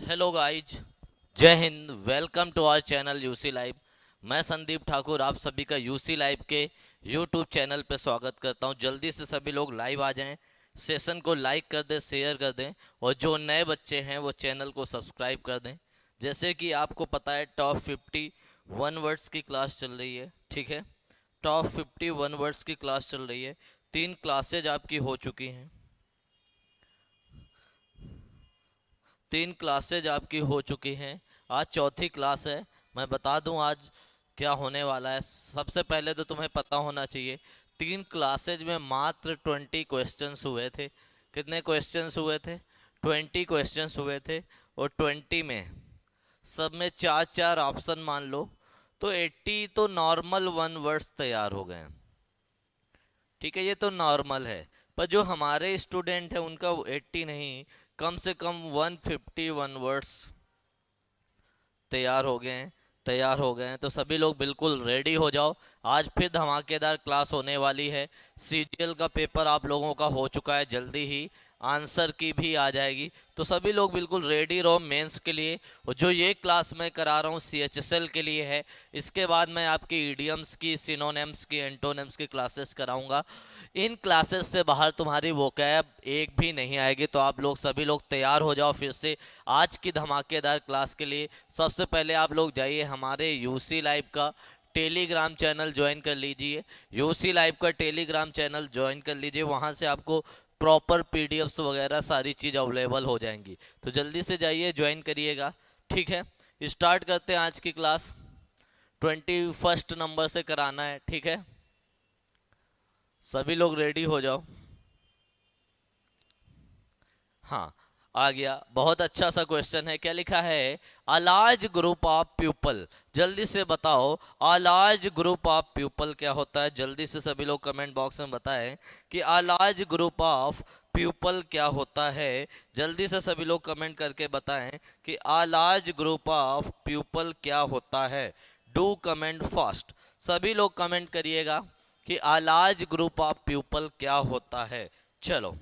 Hello guys, जय हिंद। Welcome to our channel UC live. मैं संदीप ठाकुर आप सभी का यूसी लाइव के यूट्यूब चैनल पे स्वागत करता हूं। जल्दी से सभी लोग लाइव आ जाएं, सेशन को लाइक कर दें, शेयर कर दें और जो नए बच्चे हैं वो चैनल को सब्सक्राइब कर दें। जैसे कि आपको पता है टॉप 51 वर्ड्स की क्लास चल रही है, ठीक है। टॉप 51 वर्ड्स की क्लास चल रही है। 3 क्लासेज आपकी हो चुकी हैं। 3 क्लासेज आपकी हो चुकी हैं। आज चौथी क्लास है। मैं बता दूं आज क्या होने वाला है। सबसे पहले तो तुम्हें पता होना चाहिए 3 क्लासेज में मात्र 20 क्वेश्चंस हुए थे। कितने क्वेश्चंस हुए थे? 20 क्वेश्चंस हुए थे। और 20 में सब में 4 4 ऑप्शन मान लो तो 80 तो नॉर्मल 1 वर्ड्स तैयार हो गए हैं। ठीक है, ये तो नॉर्मल है। पर जो हमारे स्टूडेंट हैं उनका 80 नहीं, कम से कम 151 वर्ड्स तैयार हो गए हैं। तो सभी लोग बिल्कुल रेडी हो जाओ। आज फिर धमाकेदार क्लास होने वाली है। सीजीएल का पेपर आप लोगों का हो चुका है, जल्दी ही आंसर की भी आ जाएगी। तो सभी लोग बिल्कुल रेडी रहो मेंस के लिए। और जो ये क्लास मैं करा रहा हूँ सीएचएसएल के लिए है। इसके बाद मैं आपकी ईडियम्स की, सिनोनिम्स की, एंटोनिम्स की क्लासेस कराऊंगा। इन क्लासेस से बाहर तुम्हारी वोकैब एक भी नहीं आएगी। तो आप लोग सभी लोग तैयार हो जाओ फिर से आज की धमाकेदार क्लास के लिए। सबसे पहले आप लोग जाइए हमारे यूसी लाइव का टेलीग्राम चैनल ज्वाइन कर लीजिए। यूसी लाइव का टेलीग्राम चैनल ज्वाइन कर लीजिए, वहाँ से आपको प्रॉपर पीडीएफ्स वगैरह सारी चीज़ अवेलेबल हो जाएंगी। तो जल्दी से जाइए, ज्वाइन करिएगा। ठीक है, स्टार्ट करते हैं आज की क्लास। 21 नंबर से कराना है, ठीक है। सभी लोग रेडी हो जाओ। हाँ, आ गया। बहुत अच्छा सा क्वेश्चन है। क्या लिखा है? A large group of people. जल्दी से बताओ, a large group of people क्या होता है? जल्दी से सभी लोग कमेंट बॉक्स में बताएं कि a large group of people क्या होता है। जल्दी से सभी लोग कमेंट करके बताएं कि a large group of people क्या होता है। Do comment fast. सभी लोग कमेंट करिएगा कि a large group of people क्या होता है। चलो,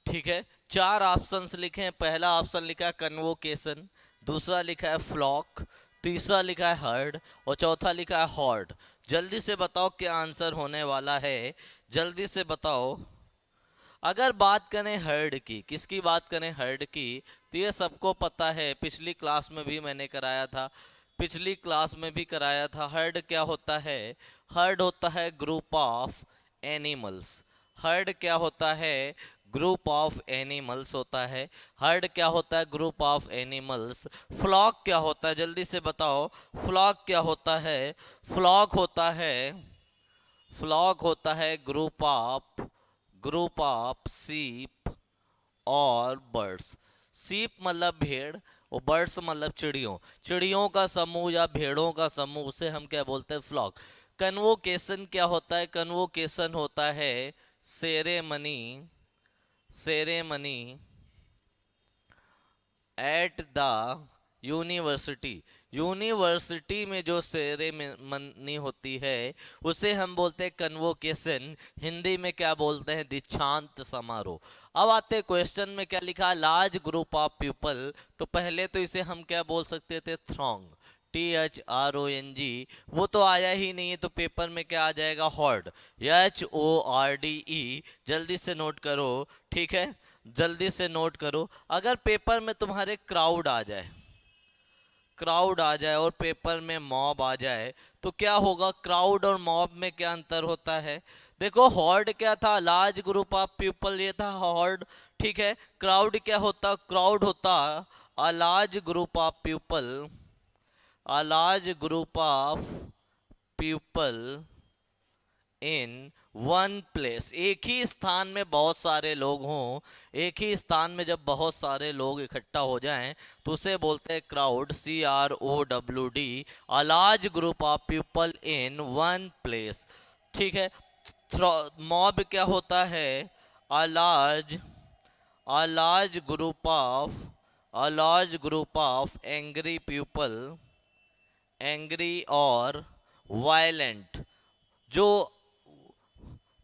ठीक है। 4 ऑप्शंस लिखे हैं। पहला ऑप्शन लिखा है कन्वोकेशन, दूसरा लिखा है फ्लॉक, तीसरा लिखा है हर्ड और चौथा लिखा है हॉर्ड। जल्दी से बताओ क्या आंसर होने वाला है। जल्दी से बताओ। अगर बात करें हर्ड की, किसकी बात करें हर्ड की, तो ये सबको पता है, पिछली क्लास में भी मैंने कराया था। पिछली क्लास में भी कराया था। हर्ड क्या होता है? हर्ड होता है ग्रुप ऑफ एनिमल्स। हर्ड क्या होता है? ग्रुप ऑफ एनिमल्स होता है। हर्ड क्या होता है? Group of animals. फ्लॉक क्या होता है? जल्दी से बताओ, फ्लॉक क्या होता है? फ्लॉक होता है फ्लॉक होता है ग्रुप ऑफ सीप और बर्ड्स। सीप मतलब भेड़ और बर्ड्स मतलब चिड़ियों। चिड़ियों का समूह या भेड़ों का समूह, उसे हम क्या बोलते हैं? फ्लॉक। कन्वोकेशन क्या होता है? कन्वोकेशन होता है ceremony ceremony at the university. University में जो सेरेमनी होती है उसे हम बोलते हैं कन्वोकेशन। हिंदी में क्या बोलते हैं? दीक्षांत समारोह। अब आते क्वेश्चन में क्या लिखा? Large group of people. तो पहले तो इसे हम क्या बोल सकते थे? थ्रॉन्ग। THRONG। वो तो आया ही नहीं है, तो पेपर में क्या आ जाएगा? हॉर्ड। HORDE। जल्दी से नोट करो, ठीक है। जल्दी से नोट करो। अगर पेपर में तुम्हारे क्राउड आ जाए और पेपर में मॉब आ जाए तो क्या होगा? क्राउड और मॉब में क्या अंतर होता है? देखो, हॉर्ड क्या था? लार्ज ग्रुप ऑफ पीपल, ये था हॉर्ड, ठीक है। क्राउड क्या होता? क्राउड होता a large group of people, a large group of people in one place. एक ही स्थान में बहुत सारे लोग हों। एक ही स्थान में जब बहुत सारे लोग इकट्ठा हो जाएं तो उसे बोलते हैं crowd. CROWD। A large group of people in one place, ठीक है। मॉब क्या होता है? A large a large group of a large group of angry people, angry और वायलेंट, जो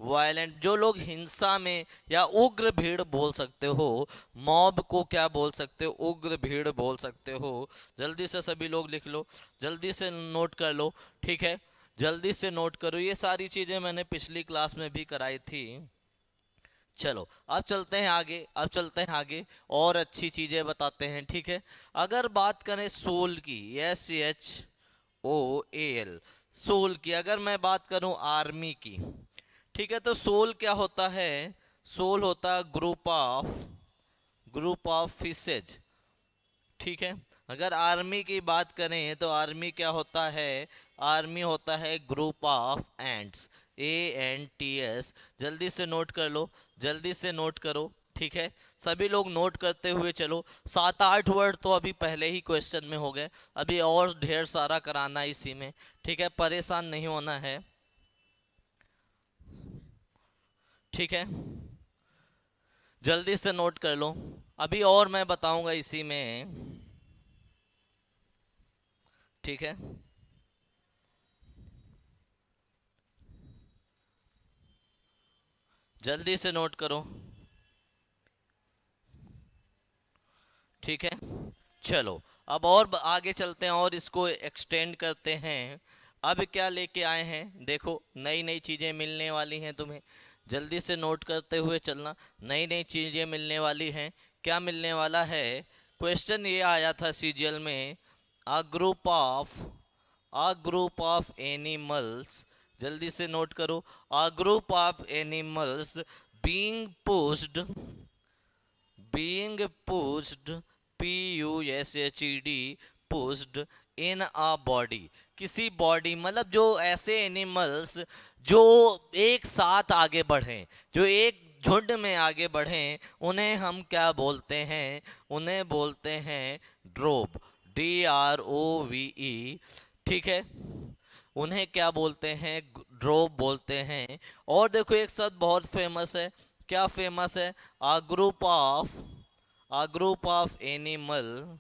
वायलेंट, जो लोग हिंसा में, या उग्र भीड़ बोल सकते हो, मॉब को क्या बोल सकते हो, उग्र भीड़ बोल सकते हो। जल्दी से सभी लोग लिख लो, जल्दी से नोट कर लो, ठीक है, जल्दी से नोट करो। ये सारी चीजें मैंने पिछली क्लास में भी कराई थी। चलो अब चलते हैं आगे, अब चलते हैं आगे, और अच्छी चीजें बताते हैं, ठीक है। अगर बात करें सोल की, SHOAL, सोल की, अगर मैं बात करूं आर्मी की, ठीक है, तो सोल क्या होता है? सोल होता है ग्रुप ऑफ फिशेज, ठीक है। अगर आर्मी की बात करें तो आर्मी क्या होता है? आर्मी होता है ग्रुप ऑफ एंट्स, ANTS। जल्दी से नोट कर लो, जल्दी से नोट करो, ठीक है। सभी लोग नोट करते हुए चलो। 7-8 वर्ड तो अभी पहले ही क्वेश्चन में हो गए, अभी और ढेर सारा कराना है इसी में, ठीक है, परेशान नहीं होना है, ठीक है। जल्दी से नोट कर लो, अभी और मैं बताऊंगा इसी में, ठीक है। जल्दी से नोट करो, ठीक है। चलो अब और आगे चलते हैं और इसको एक्सटेंड करते हैं। अब क्या लेके आए हैं, देखो नई नई चीज़ें मिलने वाली हैं तुम्हें, जल्दी से नोट करते हुए चलना। नई नई चीज़ें मिलने वाली हैं, क्या मिलने वाला है? क्वेश्चन ये आया था सीजीएल में, अ group of a group of animals, जल्दी से नोट करो, अ group of animals being pushed, being pushed, PUSHED, pushed in a body, किसी बॉडी, मतलब जो ऐसे एनिमल्स जो एक साथ आगे बढ़ें, जो एक झुंड में आगे बढ़ें, उन्हें हम क्या बोलते हैं? उन्हें बोलते हैं ड्रोव, DROVE, ठीक है। उन्हें क्या बोलते हैं? ड्रोव बोलते हैं। और देखो एक शब्द बहुत फेमस है, क्या फेमस है? अ group of a group of animal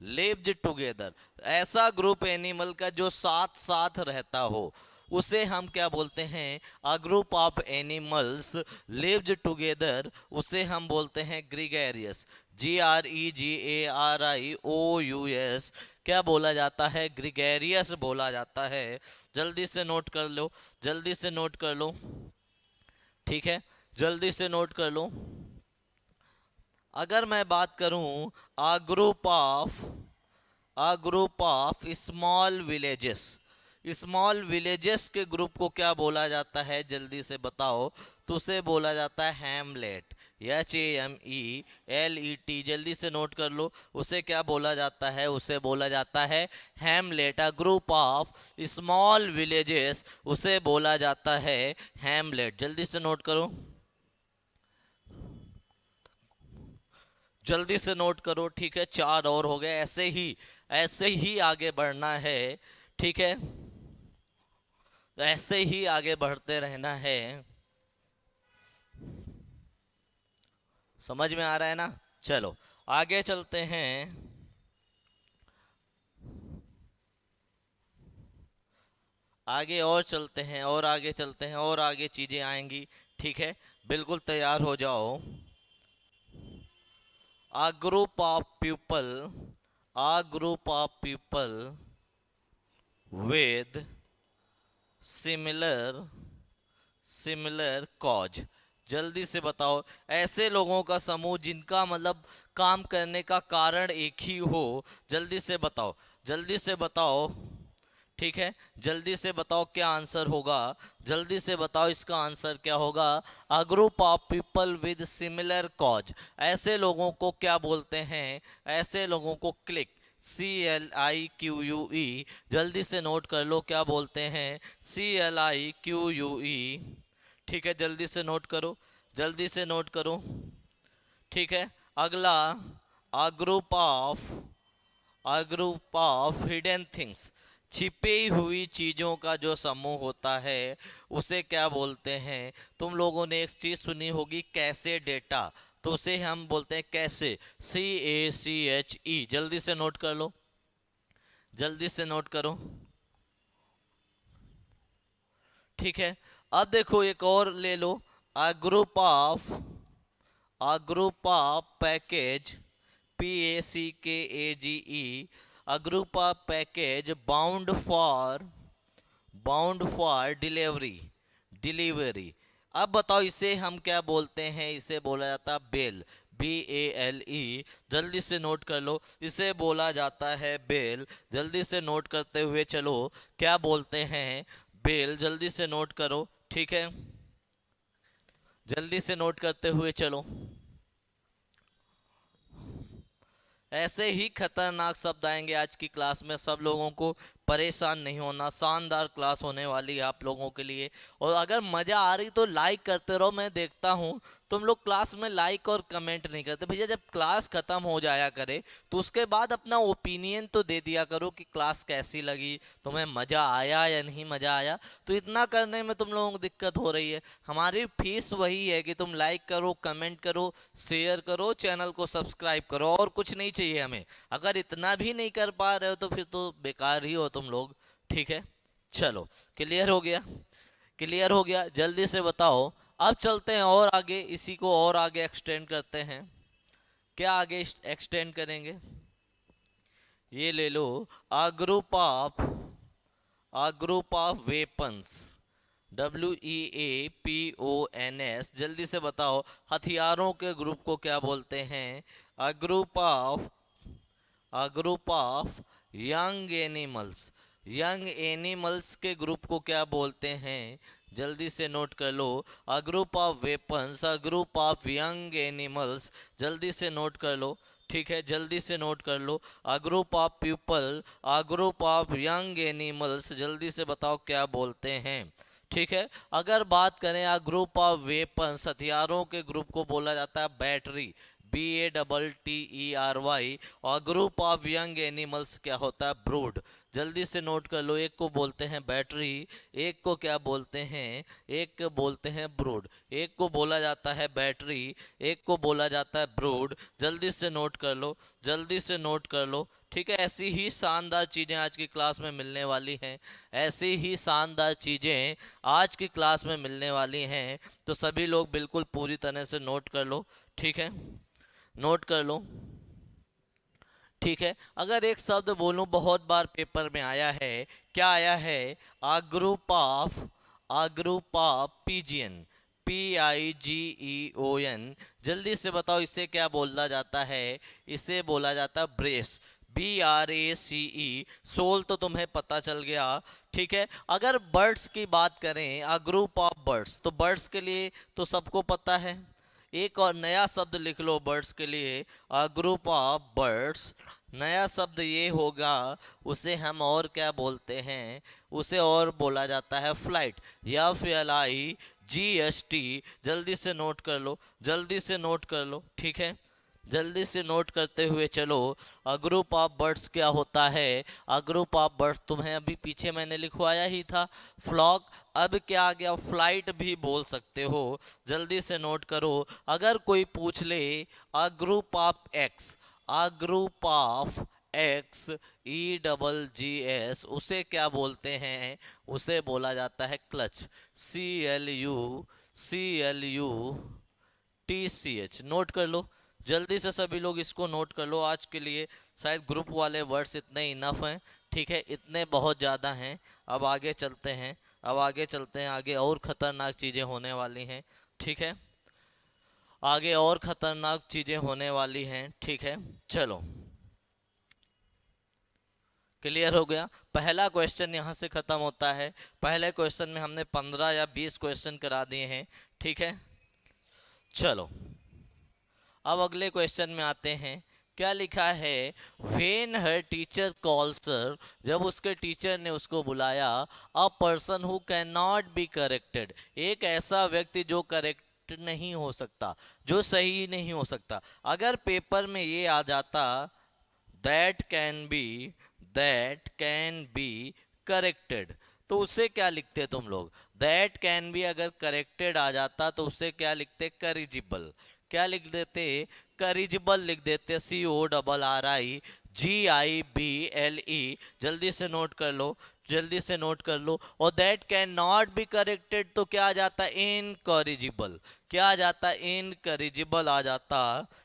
lived together, ऐसा ग्रुप एनिमल का जो साथ साथ रहता हो, उसे हम क्या बोलते हैं? A group of animals lived together, उसे हम बोलते हैं ग्रीगेरियस, GREGARIOUS, क्या बोला जाता है? ग्रीगेरियस बोला जाता है। जल्दी से नोट कर लो, जल्दी से नोट कर लो, ठीक है, जल्दी से नोट कर लो। अगर मैं बात करूं अ group of small villages, small villages के ग्रुप को क्या बोला जाता है? जल्दी से बताओ। तो उसे बोला जाता है हैमलेट, HAMELET, जल्दी से नोट कर लो, उसे क्या बोला जाता है? उसे बोला जाता है Hamlet. A group of small villages, उसे बोला जाता है हैमलेट, जल्दी से नोट करो, जल्दी से नोट करो, ठीक है। 4 और हो गए, ऐसे ही आगे बढ़ना है, ठीक है, ऐसे ही आगे बढ़ते रहना है। समझ में आ रहा है ना? चलो आगे चलते हैं, आगे और चलते हैं, और आगे चलते हैं, और आगे चीजें आएंगी, ठीक है, बिल्कुल तैयार हो जाओ। A group of people, a group of people with similar similar cause, जल्दी से बताओ। ऐसे लोगों का समूह जिनका मतलब काम करने का कारण एक ही हो, जल्दी से बताओ, जल्दी से बताओ, ठीक है, जल्दी से बताओ क्या आंसर होगा, जल्दी से बताओ इसका आंसर क्या होगा? अ group of people with similar cause, ऐसे लोगों को क्या बोलते हैं? ऐसे लोगों को क्लिक, CLIQUE, जल्दी से नोट कर लो, क्या बोलते हैं? CLIQUE, ठीक है, जल्दी से नोट करो, जल्दी से नोट करो, ठीक है। अगला, अ group of a group of hidden things, छिपी हुई चीजों का जो समूह होता है, उसे क्या बोलते हैं? तुम लोगों ने एक चीज सुनी होगी, कैसे डेटा, तो उसे हम बोलते हैं कैसे, CACHE, जल्दी से नोट कर लो, जल्दी से नोट करो, ठीक है। अब देखो एक और ले लो, a group of package, PACKAGE, a group of package bound for delivery. अब बताओ इसे हम क्या बोलते हैं? इसे बोला जाता है बेल, BALE। जल्दी से नोट कर लो, इसे बोला जाता है बेल। जल्दी से नोट करते हुए चलो, क्या बोलते हैं? बेल। जल्दी से नोट करो, ठीक है, जल्दी से नोट करते हुए चलो। ऐसे ही खतरनाक शब्द आएंगे आज की क्लास में, सब लोगों को परेशान नहीं होना। शानदार क्लास होने वाली है आप लोगों के लिए। और अगर मजा आ रही तो लाइक करते रहो। मैं देखता हूँ तुम लोग क्लास में लाइक और कमेंट नहीं करते। भैया जब क्लास खत्म हो जाया करे तो उसके बाद अपना ओपिनियन तो दे दिया करो कि क्लास कैसी लगी, तुम्हें मजा आया या नहीं मजा आया। तो इतना करने में तुम लोगों को दिक्कत हो रही है। हमारी फीस वही है कि तुम लाइक करो, कमेंट करो, शेयर करो, चैनल को सब्सक्राइब करो, और कुछ नहीं चाहिए हमें। अगर इतना भी नहीं कर पा रहे हो तो फिर तो बेकार ही हो तुम लोग, ठीक है। चलो, क्लियर हो गया? क्लियर हो गया? जल्दी से बताओ। अब चलते हैं और आगे, इसी को और आगे एक्सटेंड करते हैं। क्या आगे एक्सटेंड करेंगे? ये ले लो, a group of weapons, WEAPONS। जल्दी से बताओ हथियारों के ग्रुप को क्या बोलते हैं? A group of young animals, young animals के ग्रुप को क्या बोलते हैं? जल्दी से नोट कर लो, a group of weapons, a group of young animals. जल्दी से नोट कर लो, ठीक है, जल्दी से नोट कर लो, a group of people, a group of young animals. जल्दी से बताओ क्या बोलते हैं? ठीक है। अगर बात करें आ ग्रुप ऑफ वेपन्स, हथियारों के ग्रुप को बोला जाता है बैटरी, BATTERY। और ग्रुप ऑफ यंग एनिमल्स क्या होता है? ब्रूड। जल्दी से नोट कर लो, एक को बोलते हैं बैटरी, एक को क्या बोलते हैं? एक को बोलते हैं ब्रूड। एक को बोला जाता है बैटरी, एक को बोला जाता है ब्रूड। जल्दी से नोट कर लो, जल्दी से नोट कर लो, ठीक है। ऐसी ही शानदार चीज़ें आज की क्लास में मिलने वाली हैं, ऐसी ही शानदार चीज़ें आज की क्लास में मिलने वाली हैं। तो सभी लोग बिल्कुल पूरी तरह से नोट कर लो, ठीक है, नोट कर लो, ठीक है। अगर एक शब्द बोलूं, बहुत बार पेपर में आया है, क्या आया है? आ ग्रुप ऑफ पिजियन, PIGEON। जल्दी से बताओ इसे क्या बोला जाता है? इसे बोला जाता है ब्रेस, BRACE। सोल तो तुम्हें पता चल गया, ठीक है। अगर बर्ड्स की बात करें, अ ग्रुप ऑफ बर्ड्स, तो बर्ड्स के लिए तो सबको पता है। एक और नया शब्द लिख लो बर्ड्स के लिए, अ ग्रुप ऑफ बर्ड्स। नया शब्द ये होगा, उसे हम और क्या बोलते हैं? उसे और बोला जाता है फ्लाइट, FLIGST। जल्दी से नोट कर लो, जल्दी से नोट कर लो, ठीक है, जल्दी से नोट करते हुए चलो। अ ग्रुप ऑफ बर्ड्स क्या होता है? अ ग्रुप ऑफ बर्ड्स तुम्हें अभी पीछे मैंने लिखवाया ही था, फ्लॉक। अब क्या आ गया? फ्लाइट भी बोल सकते हो। जल्दी से नोट करो। अगर कोई पूछ ले, अ group of x, a group of XEGGS, उसे क्या बोलते हैं? उसे बोला जाता है क्लच, CLUTCH। नोट कर लो, जल्दी से सभी लोग इसको नोट कर लो। आज के लिए शायद ग्रुप वाले वर्ड्स इतने इनफ हैं, ठीक है, इतने बहुत ज़्यादा हैं। अब आगे चलते हैं, अब आगे चलते हैं, आगे और ख़तरनाक चीज़ें होने वाली हैं, ठीक है, आगे और ख़तरनाक चीज़ें होने वाली हैं, ठीक है। चलो, क्लियर हो गया? पहला क्वेश्चन यहाँ से ख़त्म होता है। पहले क्वेश्चन में हमने 15 या 20 क्वेश्चन करा दिए हैं, ठीक है। चलो, अब अगले क्वेश्चन में आते हैं। क्या लिखा है? When her teacher calls her, जब उसके टीचर ने उसको बुलाया, अ person who can not be corrected, एक ऐसा व्यक्ति जो करेक्ट नहीं हो सकता, जो सही नहीं हो सकता। अगर पेपर में ये आ जाता, that can B, that can be corrected, तो उसे क्या लिखते तुम लोग? दैट कैन बी अगर करेक्टेड आ जाता तो उसे क्या लिखते? करिजिबल। क्या लिख देते? करिजिबल लिख देते, CORRI GIBLE, जल्दी से नोट कर लो, जल्दी से नोट कर लो। और that can not be corrected तो क्या आ जाता है, इनकॉरिजिबल। क्या आ जाता है, इनकॉरिजिबल आ जाता।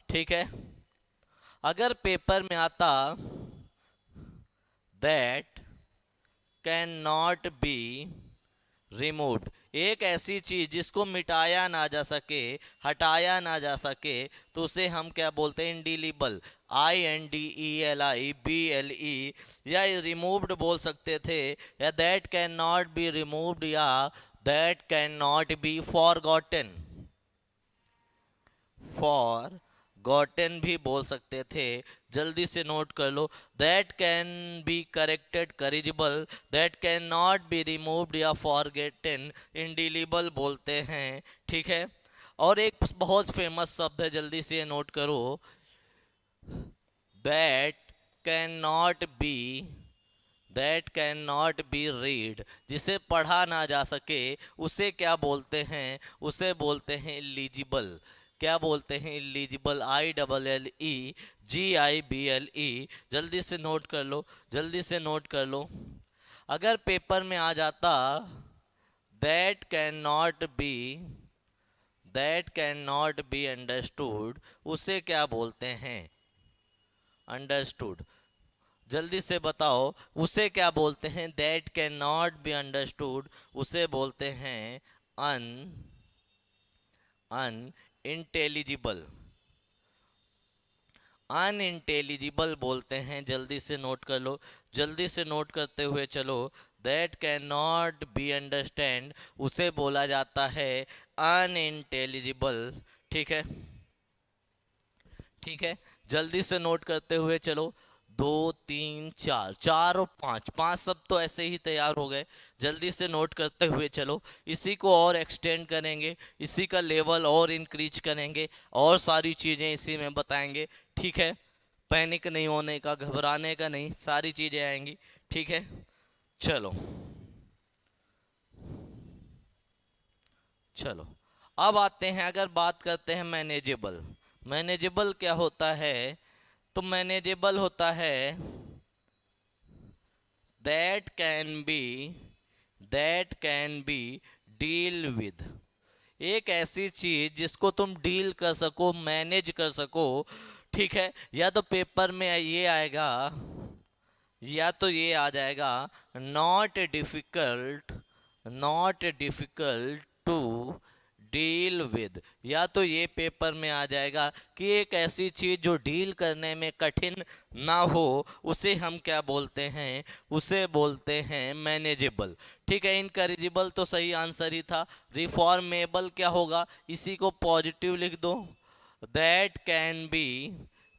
ठीक है, अगर पेपर में आता that can not be removed, एक ऐसी चीज जिसको मिटाया ना जा सके, हटाया ना जा सके, तो उसे हम क्या बोलते हैं, इंडिलीबल। INDELIBLE, या रिमूव्ड बोल सकते थे, या that can not be removed, या that can not be forgotten. Forgotten भी बोल सकते थे। जल्दी से नोट कर लो, that can be corrected corrigible, that can not be removed या फॉरगेटन इंडिलीबल बोलते हैं। ठीक है, और एक बहुत फेमस शब्द है, जल्दी से नोट करो, that can not B, that can not B read, जिसे पढ़ा ना जा सके उसे क्या बोलते हैं, उसे बोलते हैं इलीजिबल। क्या बोलते हैं, इलीजिबल। IEEGIBLE, जल्दी से नोट कर लो, जल्दी से नोट कर लो। अगर पेपर में आ जाता that can not B, that can not be understood, उसे क्या बोलते हैं, अंडरस्टूड। जल्दी से बताओ, उसे क्या बोलते हैं, that can not be understood, उसे बोलते हैं अन अनइंटेलिजिबल। अनइंटेलिजिबल बोलते हैं। जल्दी से नोट कर लो, जल्दी से नोट करते हुए चलो, that can not be understand, उसे बोला जाता है अनइंटेलिजिबल। ठीक है, ठीक है, जल्दी से नोट करते हुए चलो, दो तीन चार, चार और पाँच, पांच सब तो ऐसे ही तैयार हो गए। जल्दी से नोट करते हुए चलो, इसी को और एक्सटेंड करेंगे, इसी का लेवल और इंक्रीज करेंगे, और सारी चीज़ें इसी में बताएंगे। ठीक है, पैनिक नहीं होने का, घबराने का नहीं, सारी चीज़ें आएंगी। ठीक है, चलो चलो, अब आते हैं, अगर बात करते हैं मैनेजेबल। मैनेजेबल क्या होता है, तो मैनेजेबल होता है that can B, that can B deal with, एक ऐसी चीज जिसको तुम डील कर सको, मैनेज कर सको। ठीक है, या तो पेपर में ये आएगा, या तो ये आ जाएगा, not difficult, not difficult to deal with, या तो ये पेपर में आ जाएगा कि एक ऐसी चीज जो डील करने में कठिन ना हो, उसे हम क्या बोलते हैं, उसे बोलते हैं मैनेजेबल। ठीक है, इनकरेजिबल तो सही आंसर ही था। रिफॉर्मेबल क्या होगा, इसी को पॉजिटिव लिख दो, that can B,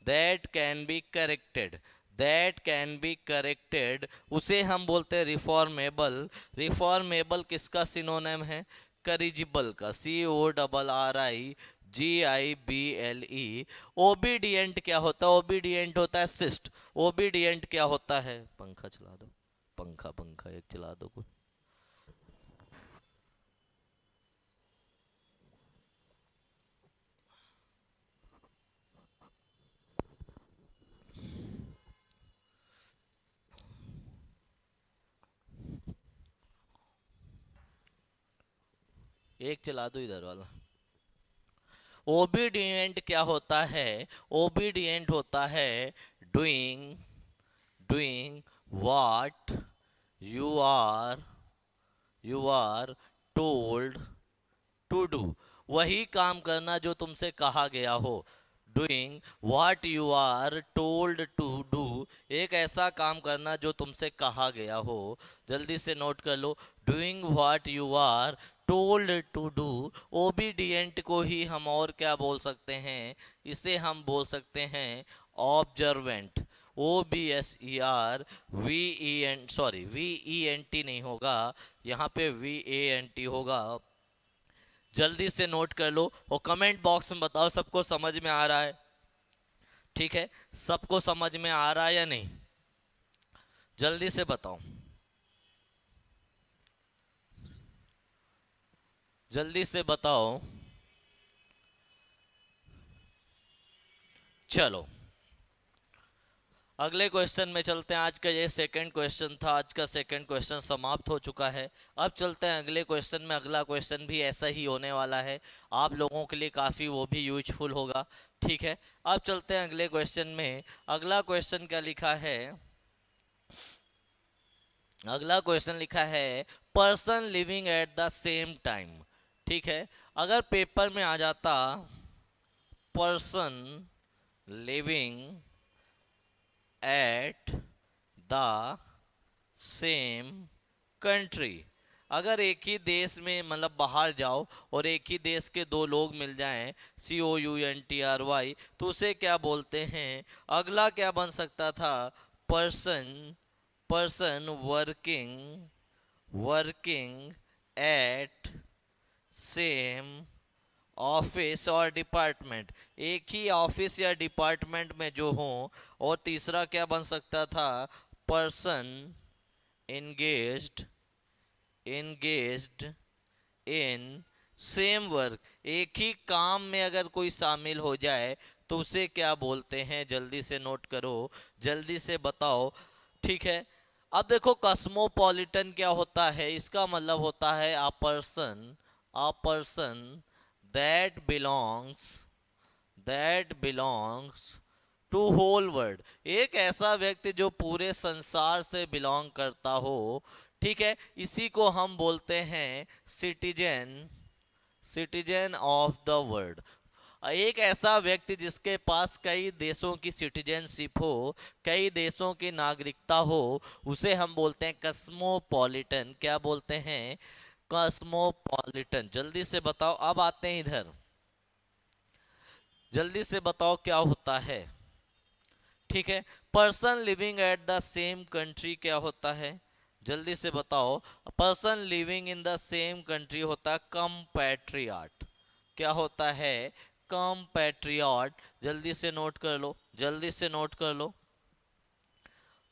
that can be corrected, that can be corrected, उसे हम बोलते हैं रिफॉर्मेबल। रिफॉर्मेबल किसका सिनोनिम है, करिजिबल का, CORRIGIBLE। ओबीडियंट क्या होता है, ओबीडियंट होता है सिस्ट। ओबीडियंट क्या होता है, पंखा चला दो, पंखा पंखा एक चला दो कुछ। एक चला दो इधर वाला। ओबीडियंट क्या होता है, ओबीडियंट होता है doing, doing what you are, you are told to do, वही काम करना जो तुमसे कहा गया हो। Doing what you are told to do, एक ऐसा काम करना जो तुमसे कहा गया हो। जल्दी से नोट कर लो, doing what you are told to do. Obedient को ही हम और क्या बोल सकते हैं, इसे हम बोल सकते हैं ऑब्जर्वेंट। OBSER, सॉरी VENT नहीं होगा, यहाँ पे VANT होगा। जल्दी से नोट कर लो और कमेंट बॉक्स में बताओ सबको समझ में आ रहा है। ठीक है, सबको समझ में आ रहा है या नहीं, जल्दी से बताओ, जल्दी से बताओ। चलो, अगले क्वेश्चन में चलते हैं। आज का ये सेकंड क्वेश्चन था, आज का सेकंड क्वेश्चन समाप्त हो चुका है। अब चलते हैं अगले क्वेश्चन में। अगला क्वेश्चन भी ऐसा ही होने वाला है, आप लोगों के लिए काफ़ी वो भी यूजफुल होगा। ठीक है, अब चलते हैं अगले क्वेश्चन में। अगला क्वेश्चन क्या लिखा है? अगला क्वेश्चन लिखा है person living at the same time. ठीक है, अगर पेपर में आ जाता person living at the same country, अगर एक ही देश में मतलब बाहर जाओ और एक ही देश के दो लोग मिल जाएं, COUNTRY, तो उसे क्या बोलते हैं? अगला क्या बन सकता था? Person person working at same office और डिपार्टमेंट, एक ही ऑफिस या डिपार्टमेंट में जो हो। और तीसरा क्या बन सकता था? पर्सन engaged engaged इन सेम वर्क, एक ही काम में अगर कोई शामिल हो जाए तो उसे क्या बोलते हैं? जल्दी से नोट करो, जल्दी से बताओ। ठीक है, अब देखो कस्मोपॉलिटन क्या होता है? इसका मतलब होता है a person that belongs to whole world, एक ऐसा व्यक्ति जो पूरे संसार से बिलोंग करता हो। ठीक है, इसी को हम बोलते हैं सिटीजन ऑफ द वर्ल्ड। एक ऐसा व्यक्ति जिसके पास कई देशों की सिटीजनशिप हो, कई देशों की नागरिकता हो, उसे हम बोलते हैं कस्मोपॉलिटन। क्या बोलते हैं? कस्मोपॉलिटन। जल्दी से बताओ, अब आते हैं इधर, जल्दी से बताओ क्या होता है? ठीक है, person living at the same country क्या होता है? जल्दी से बताओ। Person living in the same country होता है कंपैट्रियट। क्या होता है? कंपैट्रियट। जल्दी से नोट कर लो, जल्दी से नोट कर लो।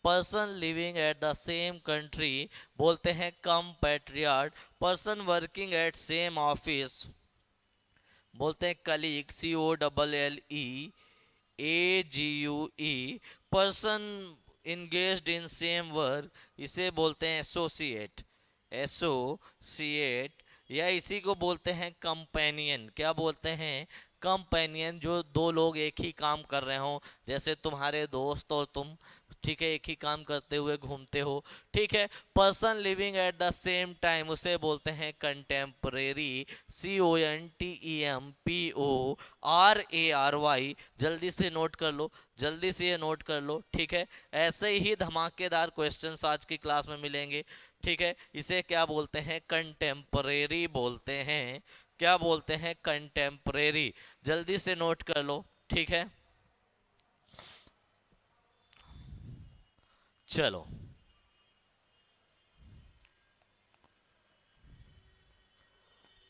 Person living at the same country बोलते हैं compatriot. Person working at same office बोलते हैं colleague, COLLEAGUE। Person engaged in same work, इसे बोलते हैं एसोसिएट, या इसी को बोलते हैं कंपेनियन। क्या बोलते हैं? कंपेनियन। जो दो लोग एक ही काम कर रहे हो, जैसे तुम्हारे दोस्त और तुम, ठीक है, एक ही काम करते हुए घूमते हो। ठीक है, person living at the same time उसे बोलते हैं कंटेम्परेरी, CONTEMPORARY। जल्दी से नोट कर लो, जल्दी से ये नोट कर लो। ठीक है, ऐसे ही धमाकेदार क्वेश्चंस आज की क्लास में मिलेंगे। ठीक है, इसे क्या बोलते हैं? कंटेम्परेरी बोलते हैं। क्या बोलते हैं? कंटेम्परेरी। जल्दी से नोट कर लो। ठीक है, चलो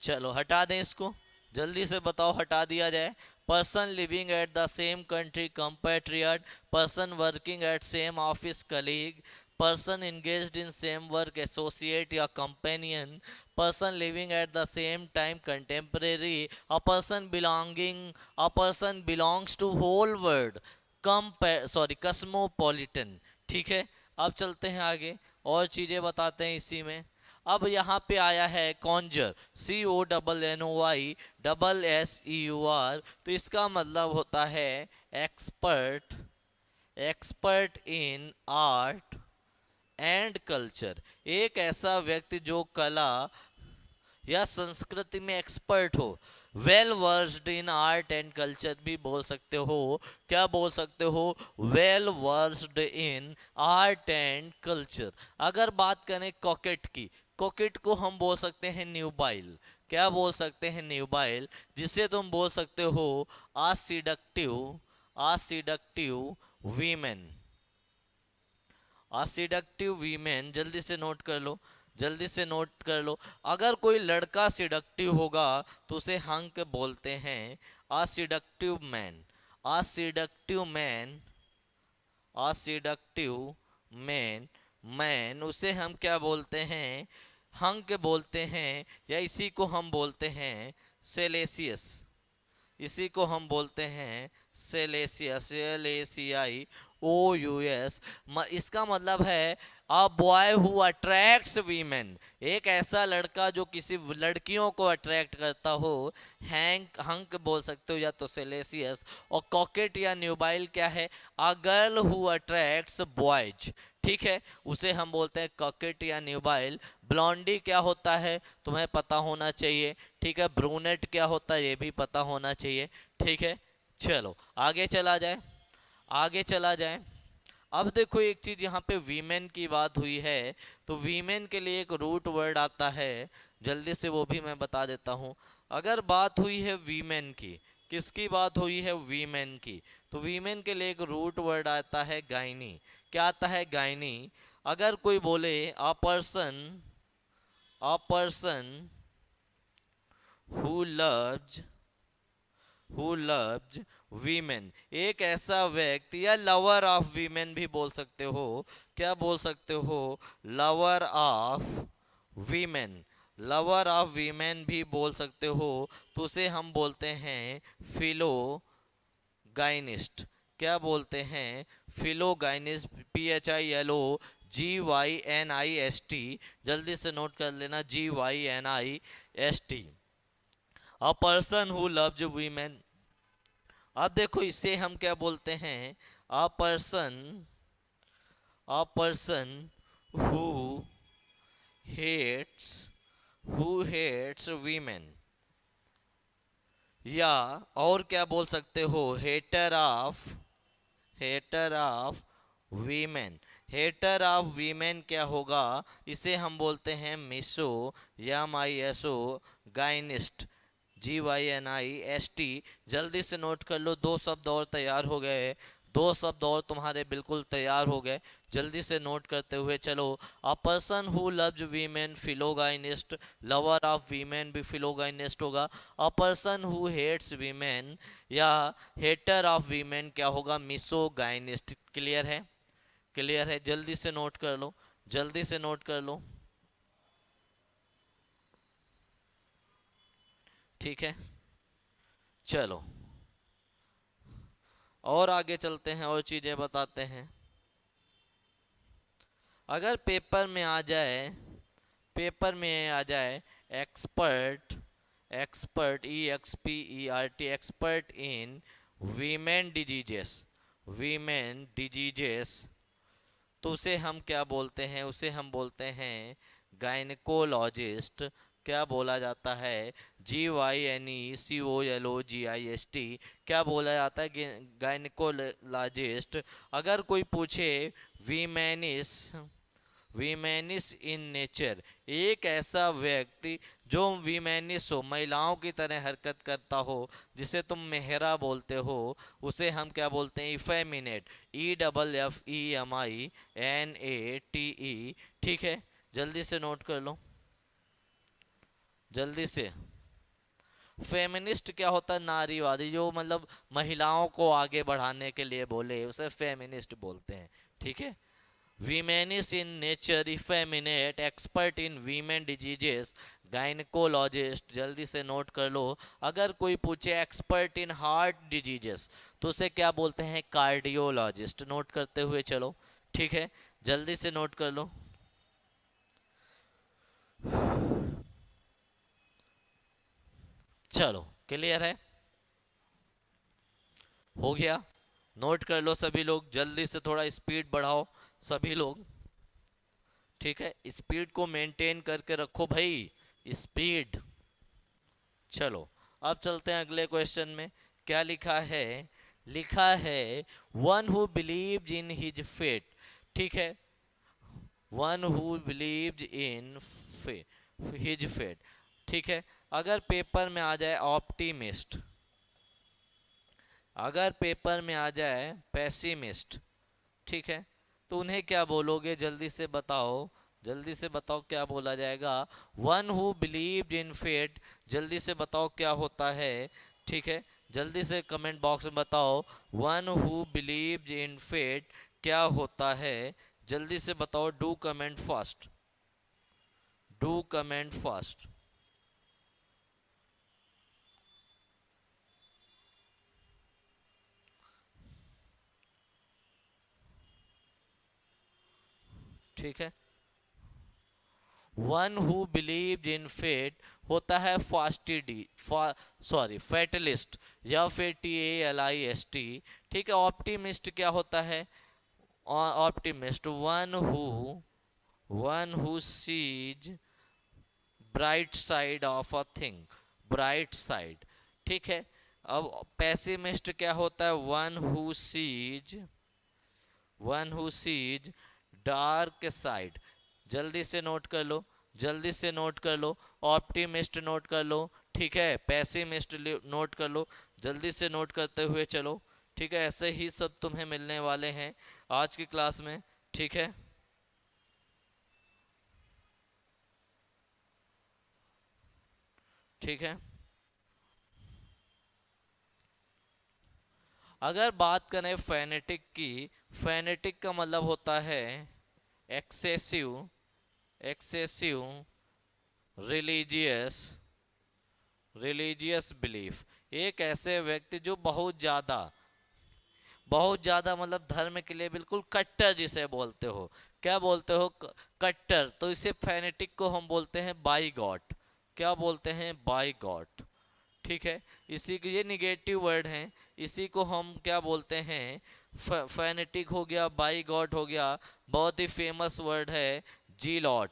चलो हटा दें इसको, जल्दी से बताओ, हटा दिया जाए। Person living at the same country compatriot, person working at same office colleague, person engaged in same work associate या companion, person living at the same time contemporary, a person belongs to whole world, cosmopolitan. ठीक है, अब चलते हैं आगे, और चीज़ें बताते हैं इसी में। अब यहाँ पे आया है कॉन्जर, CONNOY तो इसका मतलब होता है expert, expert in art and culture, एक ऐसा व्यक्ति जो कला या संस्कृति में एक्सपर्ट हो। Well versed in art and culture भी बोल सकते हो। क्या बोल सकते हो? Well versed in art and culture. अगर बात करें कॉकेट की, कॉकेट को हम बोल सकते हैं न्यूबाइल। क्या बोल सकते हैं? न्यूबाइल, जिसे तुम बोल सकते हो आ सीडक्टिव वीमेन, सिडक्टिव वीमेन। जल्दी से नोट कर लो, जल्दी से नोट कर लो। अगर कोई लड़का सिडक्टिव होगा तो उसे हंक बोलते हैं seductive man, seductive man, seductive man. Man उसे हम क्या बोलते हैं? हंक बोलते हैं, या इसी को हम बोलते हैं सेलेसियस, इसी को हम बोलते हैं सेलेसियस, SLACIOUS। इसका मतलब है a boy who attracts women, एक ऐसा लड़का जो किसी लड़कियों को अट्रैक्ट करता हो। हैंक हंक बोल सकते हो या तो सेलेसियस। और कॉकेट या न्यूबाइल क्या है? A girl who attracts boys, ठीक है, उसे हम बोलते हैं कॉकेट या न्यूबाइल। ब्लॉन्डी क्या होता है तुम्हें पता होना चाहिए, ठीक है। ब्रूनेट क्या होता है ये भी पता होना चाहिए, ठीक है। चलो आगे चला जाए, आगे चला जाए। अब देखो एक चीज, यहाँ पे वीमेन की बात हुई है, तो वीमेन के लिए एक रूट वर्ड आता है, जल्दी से वो भी मैं बता देता हूँ। अगर बात हुई है वीमेन की, किसकी बात हुई है? वीमेन की। तो वीमेन के लिए एक रूट वर्ड आता है गाइनी। क्या आता है? गाइनी। अगर कोई बोले अ पर्सन हु लव्स वीमेन, एक ऐसा व्यक्ति, या लवर ऑफ वीमेन भी बोल सकते हो। क्या बोल सकते हो? Lover of women. Lover of women भी बोल सकते हो, तो उसे हम बोलते हैं फिलोगाइनिस्ट। क्या बोलते हैं? फिलोगाइनिस्ट। PHILOGYNIST, जल्दी से नोट कर लेना, GYNIST। A person who loves women. अब देखो इसे हम क्या बोलते हैं? A person who hates women. या और क्या बोल सकते हो? Hater of women. Hater of women क्या होगा? इसे हम बोलते हैं मिसो या माइसो गाइनिस्ट। GYNIST। जल्दी से नोट कर लो, दो शब्द और तैयार हो गए, दो शब्द और तुम्हारे बिल्कुल तैयार हो गए। जल्दी से नोट करते हुए चलो। A person who loves women philogynist, lover of women भी फिलोगाइनिस्ट होगा। A person who hates women या हेटर ऑफ वीमेन क्या होगा? मिसोगाइनिस्ट। क्लियर है? क्लियर है? जल्दी से नोट कर लो, जल्दी से नोट कर लो, ठीक है। चलो और आगे चलते हैं और चीजें बताते हैं। अगर पेपर में आ जाए expert, expert in women diseases, तो उसे हम क्या बोलते हैं? उसे हम बोलते हैं गायनिकोलॉजिस्ट। क्या बोला जाता है? GYNECOLOGIST। क्या बोला जाता है? गायनिकोलॉजिस्ट। अगर कोई पूछे वीमेनिस वीमेनिस इन नेचर, एक ऐसा व्यक्ति जो वीमेनिस हो, महिलाओं की तरह हरकत करता हो, जिसे तुम मेहरा बोलते हो, उसे हम क्या बोलते हैं? इफेमिनेट। EFFEMINATE, ठीक है। जल्दी से नोट कर लो, जल्दी से। फेमिनिस्ट क्या होता है? नारीवादी, जो मतलब महिलाओं को आगे बढ़ाने के लिए बोले, उसे फेमिनिस्ट बोलते हैं, ठीक है। Womanish in nature, effeminate, expert in women diseases, gynaecologist. जल्दी से नोट कर लो। अगर कोई पूछे एक्सपर्ट इन हार्ट डिजीजेस, तो उसे क्या बोलते हैं? कार्डियोलॉजिस्ट। नोट करते हुए चलो, ठीक है। जल्दी से नोट कर लो। चलो क्लियर है? हो गया? नोट कर लो सभी लोग, जल्दी से थोड़ा स्पीड बढ़ाओ सभी लोग, ठीक है। स्पीड को मेंटेन करके रखो भाई, स्पीड। चलो अब चलते हैं अगले क्वेश्चन में। क्या लिखा है? लिखा है one who believes in his fate, ठीक है। One who believes in his fate, ठीक है। अगर पेपर में आ जाए ऑप्टिमिस्ट, अगर पेपर में आ जाए पेसिमिस्ट, ठीक है, तो उन्हें क्या बोलोगे? जल्दी से बताओ, जल्दी से बताओ क्या बोला जाएगा? One who believed in fate, जल्दी से बताओ क्या होता है, ठीक है। जल्दी से कमेंट बॉक्स में बताओ, one who believed in fate क्या होता है? जल्दी से बताओ, do comment fast, do comment fast. ठीक है। One who believe in fate होता है फास्टिडी, सॉरी फैटलिस्ट, या फिर TALIST। ठीक है। ऑप्टिमिस्ट क्या होता है? Optimist one who seize bright side of a thing, bright side. ठीक है। अब पेसिमिस्ट क्या होता है? One who seize dark side. जल्दी से नोट कर लो, जल्दी से नोट कर लो। ऑप्टिमिस्ट नोट कर लो, ठीक है। पेसिमिस्ट नोट कर लो, जल्दी से नोट करते हुए चलो। ठीक है। ऐसे ही सब तुम्हें मिलने वाले हैं आज की क्लास में। ठीक है। ठीक है। अगर बात करें फेनेटिक की, फेनेटिक का मतलब होता है excessive, excessive religious, religious belief. एक ऐसे व्यक्ति जो बहुत ज्यादा, बहुत ज्यादा मतलब धर्म के लिए बिल्कुल कट्टर जिसे बोलते हो। क्या बोलते हो? कट्टर। तो इसे फेनेटिक को हम बोलते हैं बाई गॉड। क्या बोलते हैं? By God. ठीक है। इसी के ये निगेटिव वर्ड हैं, इसी को हम क्या बोलते हैं? फेनेटिक हो गया, बाई गॉड हो गया। बहुत ही फेमस वर्ड है जी लॉट,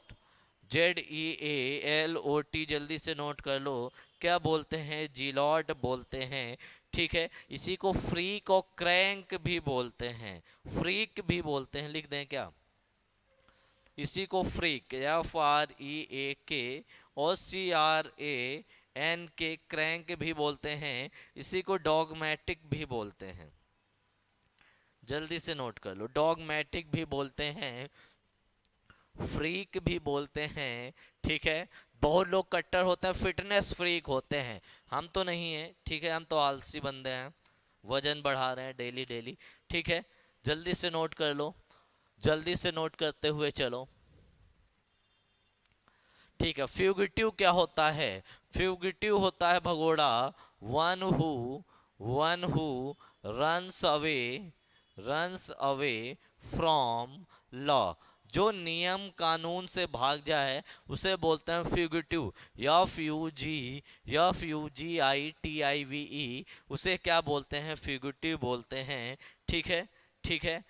ZEALOT। जल्दी से नोट कर लो। क्या बोलते हैं? जी लॉट बोलते हैं। ठीक है। इसी को फ्रीक और क्रैंक भी बोलते हैं, फ्रीक भी बोलते हैं। लिख दें क्या? इसी को फ्रीक, FREAK, और CRANK, क्रैंक भी बोलते हैं। इसी को डॉगमेटिक भी बोलते हैं। जल्दी से नोट कर लो। डॉगमेटिक भी बोलते हैं, फ्रीक भी बोलते हैं। ठीक है। बहुत लोग कट्टर होते हैं, फिटनेस फ्रीक होते हैं। हम तो नहीं है। ठीक है। हम तो आलसी बंदे हैं, वजन बढ़ा रहे हैं डेली डेली। ठीक है। जल्दी से नोट कर लो, जल्दी से नोट करते हुए चलो। ठीक है। फ्यूगिटिव क्या होता है? फ्यूगिटिव होता है भगोड़ा। One who one who runs away, runs away from law. जो नियम कानून से भाग जाए उसे बोलते हैं फ्यूगिटिव। FUGITIVE, उसे क्या बोलते हैं? फ्यूगिटिव बोलते हैं। ठीक है। ठीक है।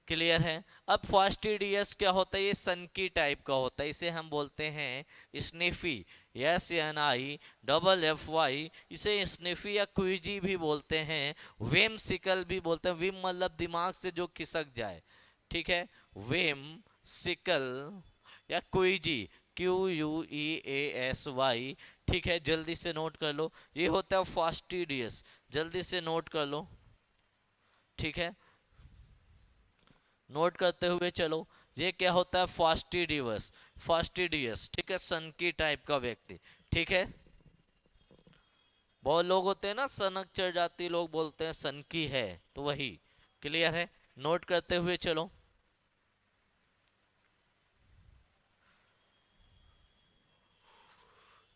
क्लियर है। अब फास्टिडियस क्या होता है? ये सनकी टाइप का होता है, इसे हम बोलते हैं स्निफी, SNIFFY। इसे स्निफी या क्विजी भी बोलते हैं, वेम सिकल भी बोलते हैं। विम मतलब दिमाग से जो खिसक जाए। ठीक है। वेम सिकल या क्विजी, QUEASY। ठीक है। जल्दी से नोट कर लो, ये होता है फास्टिडियस। जल्दी से नोट कर लो। ठीक है। नोट करते हुए चलो। ये क्या होता है? Fastidious, fastidious. ठीक है। सनकी टाइप का व्यक्ति। ठीक है। बहुत लोग होते हैं ना, सनक चढ़ जाती, लोग बोलते हैं सनकी है, तो वही। क्लियर है। नोट करते हुए चलो।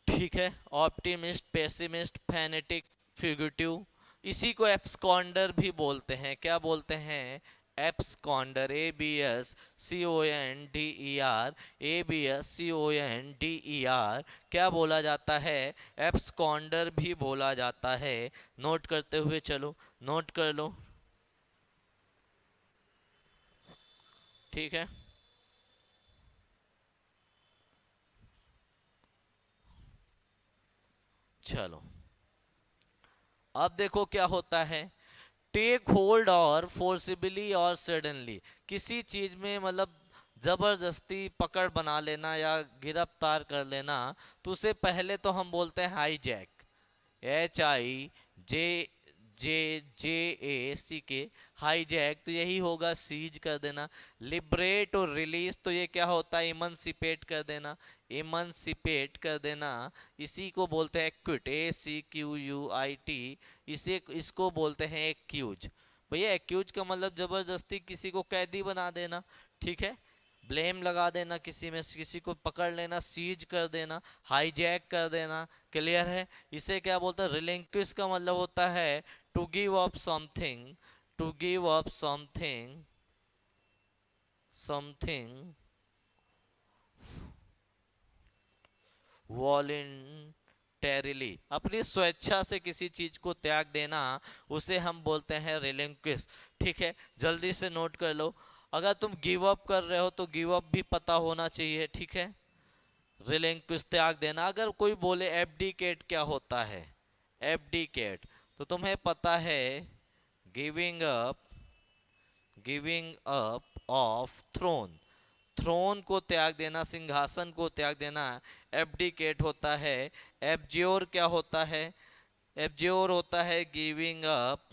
ठीक है। Optimist, pessimist, fanatic, fugitive. इसी को एब्सकॉन्डर भी बोलते हैं। क्या बोलते हैं? Absconder, ABSCONDER, ABSCONDER। क्या बोला जाता है? एब्सकॉन्डर भी बोला जाता है। नोट करते हुए चलो, नोट कर लो। ठीक है। चलो, अब देखो क्या होता है। टेक होल्ड और फोर्सिबली और सडनली, किसी चीज में मतलब जबरदस्ती पकड़ बना लेना या गिरफ्तार कर लेना, तो उसे पहले तो हम बोलते हैं हाईजैक, HIJJJACK, हाईजैक। तो यही होगा सीज कर देना। लिबरेट और रिलीज, तो ये क्या होता है? इमनसिपेट कर देना, इमनसिपेट कर देना। इसी को बोलते हैं एक्विट, ACQUIT। इसे इसको बोलते हैं एक्यूज। भैया एक्यूज का मतलब जबरदस्ती किसी को कैदी बना देना। ठीक है। ब्लेम लगा देना किसी में, किसी को पकड़ लेना, सीज कर देना, हाईजैक कर देना। क्लियर है। इसे क्या बोलते हैं? रिलिंक्विश का मतलब होता है to give up something, to give up something, something voluntarily, अपनी स्वेच्छा से किसी चीज को त्याग देना, उसे हम बोलते हैं रिलिंक्विश। ठीक है, जल्दी से नोट कर लो। अगर तुम गिव अप कर रहे हो तो गिव अप भी पता होना चाहिए। ठीक है, रिलिंक्विश त्याग देना। अगर कोई बोले एब्डिकेट क्या होता है, एब्डिकेट, तो तुम्हें पता है giving up, giving up of throne, throne को त्याग देना, सिंहासन को त्याग देना एब्डिकेट होता है। एब्ज्योर क्या होता है, एब्ज्योर होता है giving up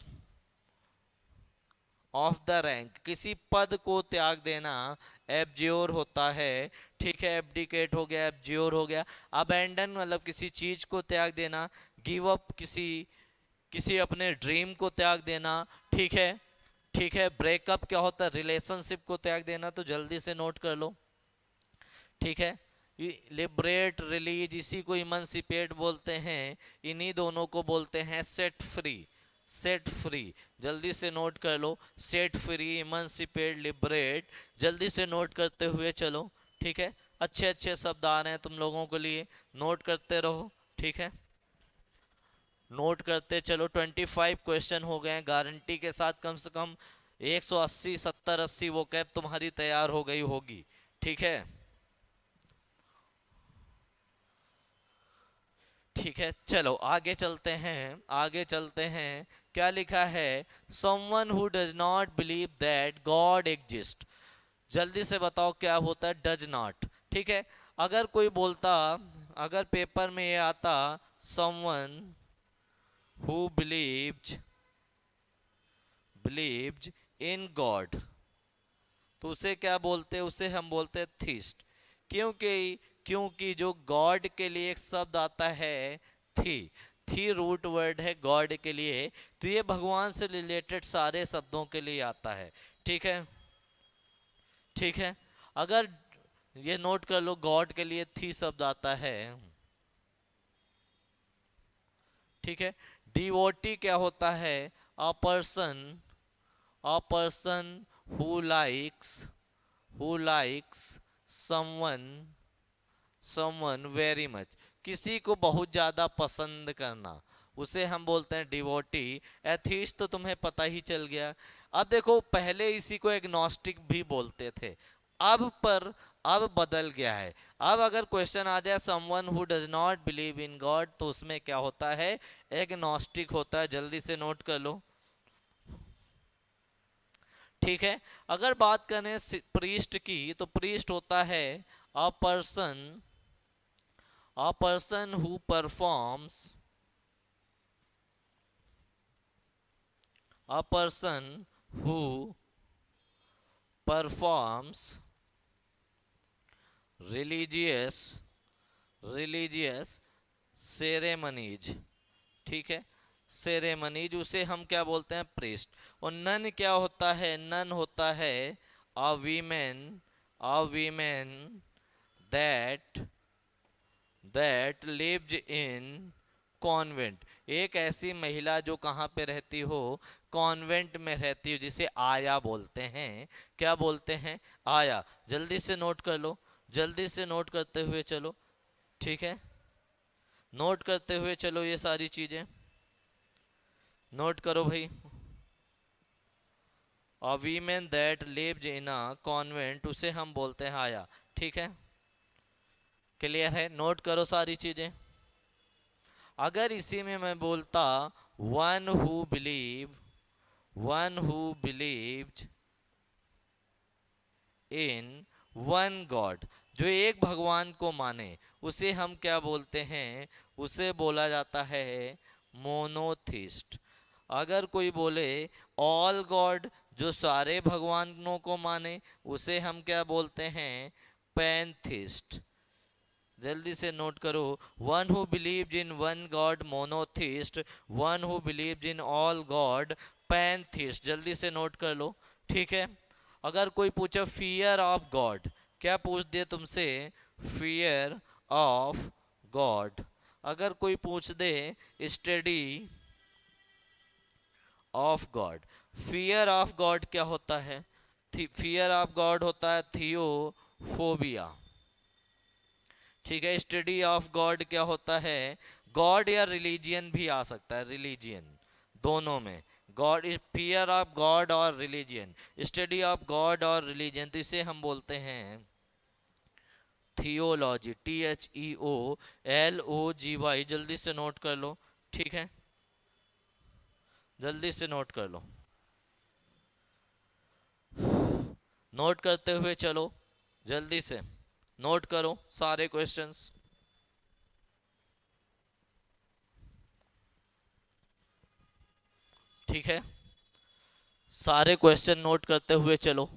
of the rank, किसी पद को त्याग देना एब्ज्योर होता है। ठीक है, एब्डिकेट हो गया, एब्ज्योर हो गया। अबैंडन मतलब किसी चीज को त्याग देना, गिव अप किसी किसी अपने ड्रीम को त्याग देना। ठीक है, ठीक है। ब्रेकअप क्या होता है, रिलेशनशिप को त्याग देना, तो जल्दी से नोट कर लो। ठीक है, लिबरेट, रिलीज, इसी को इमनसिपेट बोलते हैं। इन्हीं दोनों को बोलते हैं सेट फ्री, सेट फ्री। जल्दी से नोट कर लो, सेट फ्री, इमनसिपेट, लिबरेट, जल्दी से नोट करते हुए चलो। ठीक है, अच्छे अच्छे शब्द आ रहे हैं तुम लोगों के लिए, नोट करते रहो। ठीक है, नोट करते चलो। 25 क्वेश्चन हो गए हैं, गारंटी के साथ कम से कम 180, 70, 80 वो कैब तुम्हारी तैयार हो गई होगी। ठीक है, ठीक है, चलो आगे चलते हैं, आगे चलते हैं। क्या लिखा है, someone who does not believe that God exists, जल्दी से बताओ क्या होता है does not। ठीक है, अगर कोई बोलता, अगर पेपर में ये आता someone who believes in God, तो उसे क्या बोलते हैं, उसे हम बोलते हैं थीस्ट। क्योंकि क्योंकि जो गॉड के लिए एक शब्द आता है थी, थी रूट वर्ड है गॉड के लिए, तो ये भगवान से रिलेटेड सारे शब्दों के लिए आता है। ठीक है, ठीक है। अगर ये नोट कर लो, गॉड के लिए थी शब्द आता है। ठीक है, डिवोटी क्या होता है, a person, a person who likes, who likes someone, someone very much, किसी को बहुत ज्यादा पसंद करना, उसे हम बोलते हैं डिवोटी। एथीस्ट तो तुम्हें पता ही चल गया। अब देखो, पहले इसी को एग्नोस्टिक भी बोलते थे, अब पर अब बदल गया है। अब अगर क्वेश्चन आ जाए someone who does not believe in God, तो उसमें क्या होता है, एग्नोस्टिक होता है। जल्दी से नोट कर लो। ठीक है, अगर बात करें प्रीस्ट की, तो प्रीस्ट होता है a person, a person who performs, a person who performs religious, religious ceremonies। ठीक है, सेरेमनीज, उसे हम क्या बोलते हैं, प्रीस्ट। और नन क्या होता है, नन होता है a women, a women that, that lives in convent, एक ऐसी महिला जो कहाँ पे रहती हो, कॉन्वेंट में रहती हो, जिसे आया बोलते हैं। क्या बोलते हैं, आया। जल्दी से नोट कर लो, जल्दी से नोट करते हुए चलो। ठीक है, नोट करते हुए चलो, ये सारी चीजें नोट करो भाई। A women that lives in a convent, उसे हम बोलते हैं आया। ठीक है, क्लियर है, नोट करो सारी चीजें। अगर इसी में मैं बोलता one who believe, one who believed in one God, जो एक भगवान को माने, उसे हम क्या बोलते हैं, उसे बोला जाता है मोनोथिस्ट। अगर कोई बोले ऑल गॉड, जो सारे भगवानों को माने, उसे हम क्या बोलते हैं, पैंथिस्ट। जल्दी से नोट करो, one who believed in one God monotheist, one who believed in all God pantheist. जल्दी से नोट कर लो। ठीक है, अगर कोई पूछे फियर ऑफ गॉड, क्या पूछ दे तुमसे, फियर ऑफ गॉड। अगर कोई पूछ they study of God, fear of God क्या होता है, फियर ऑफ गॉड होता है थियोफोबिया। ठीक है, स्टडी ऑफ गॉड क्या होता है? गॉड या रिलीजियन भी आ सकता है, रिलीजियन दोनों में। God is fear of God और रिलीजियन, स्टडी ऑफ गॉड और रिलीजियन, तो इसे हम बोलते हैं थियोलॉजी, THEOLOGY। जल्दी से नोट कर लो, ठीक है, जल्दी से नोट कर लो, नोट करते हुए चलो, जल्दी से नोट करो सारे क्वेश्चंस। ठीक है, सारे क्वेश्चन नोट करते हुए चलो।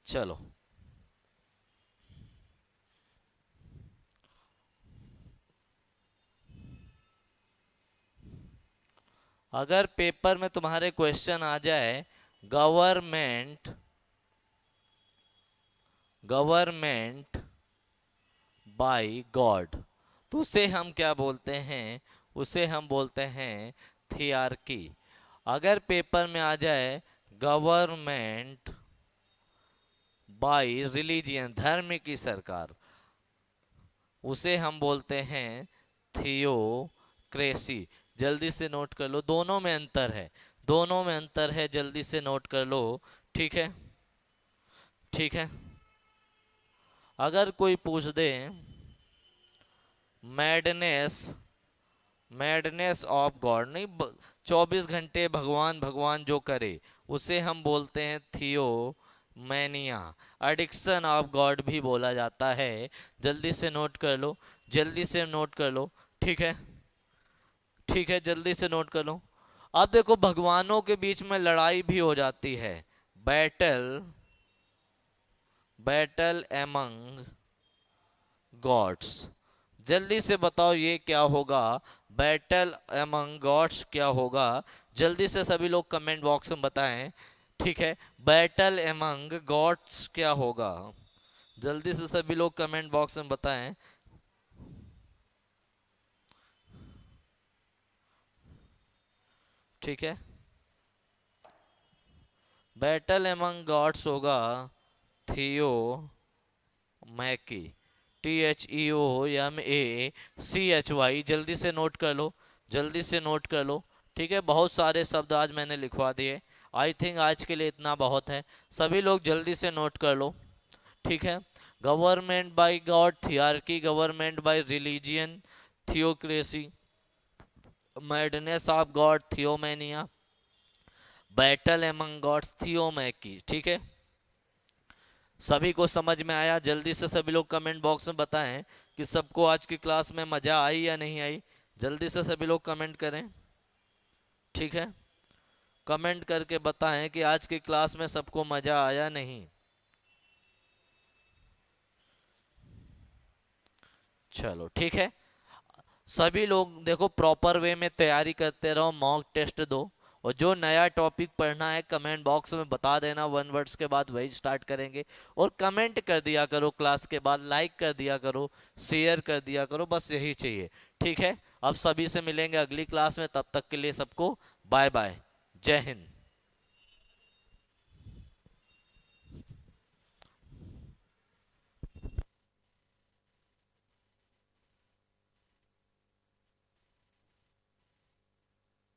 चलो, अगर पेपर में तुम्हारे क्वेश्चन आ जाए गवर्नमेंट गवर्नमेंट बाय गॉड, तो उसे हम क्या बोलते हैं? उसे हम बोलते हैं थियार्की। अगर पेपर में आ जाए गवर्नमेंट बाय रिलीजियन, धर्म की सरकार, उसे हम बोलते हैं थियोक्रेसी। जल्दी से नोट कर लो, दोनों में अंतर है, दोनों में अंतर है, जल्दी से नोट कर लो। ठीक है, ठीक है, अगर कोई पूछ दे मैडनेस, मैडनेस ऑफ गॉड, नहीं 24 घंटे भगवान भगवान जो करे, उसे हम बोलते हैं थियो मैनिया। एडिक्शन ऑफ गॉड भी बोला जाता है, जल्दी से नोट कर लो, जल्दी से नोट कर लो। ठीक है, ठीक है, जल्दी से नोट कर लो। अब देखो, भगवानों के बीच में लड़ाई भी हो जाती है, बैटल, बैटल एमंग गॉड्स। जल्दी से बताओ ये क्या होगा? बैटल एमंग गॉड्स क्या होगा? जल्दी से सभी लोग कमेंट बॉक्स में बताएं। ठीक है, बैटल एमंग गॉड्स क्या होगा? जल्दी से सभी लोग कमेंट बॉक्स में बताएं। ठीक है, बैटल एमंग गॉड्स होगा थियो मैकी, THEOMACHY। जल्दी से नोट कर लो, जल्दी से नोट कर लो। ठीक है, बहुत सारे शब्द आज मैंने लिखवा दिए, आई थिंक आज के लिए इतना बहुत है, सभी लोग जल्दी से नोट कर लो। ठीक है, government by god thearchy, government by religion theocracy, madness of god theomania, battle among gods theomachy. ठीक है, सभी को समझ में आया? जल्दी से सभी लोग कमेंट बॉक्स में बताएं कि सबको आज की क्लास में मजा आई या नहीं आई। जल्दी से सभी लोग कमेंट करें। ठीक है, कमेंट करके बताएं कि आज की क्लास में सबको मजा आया नहीं। चलो ठीक है, सभी लोग देखो प्रॉपर वे में तैयारी करते रहो, मॉक टेस्ट दो, और जो नया टॉपिक पढ़ना है कमेंट बॉक्स में बता देना, 1 वर्ड्स के बाद वही स्टार्ट करेंगे। और कमेंट कर दिया करो, क्लास के बाद लाइक कर दिया करो, शेयर कर दिया करो, बस यही चाहिए। ठीक है, अब सभी से मिलेंगे अगली क्लास में, तब तक के लिए सबको बाय बाय, जय हिंद।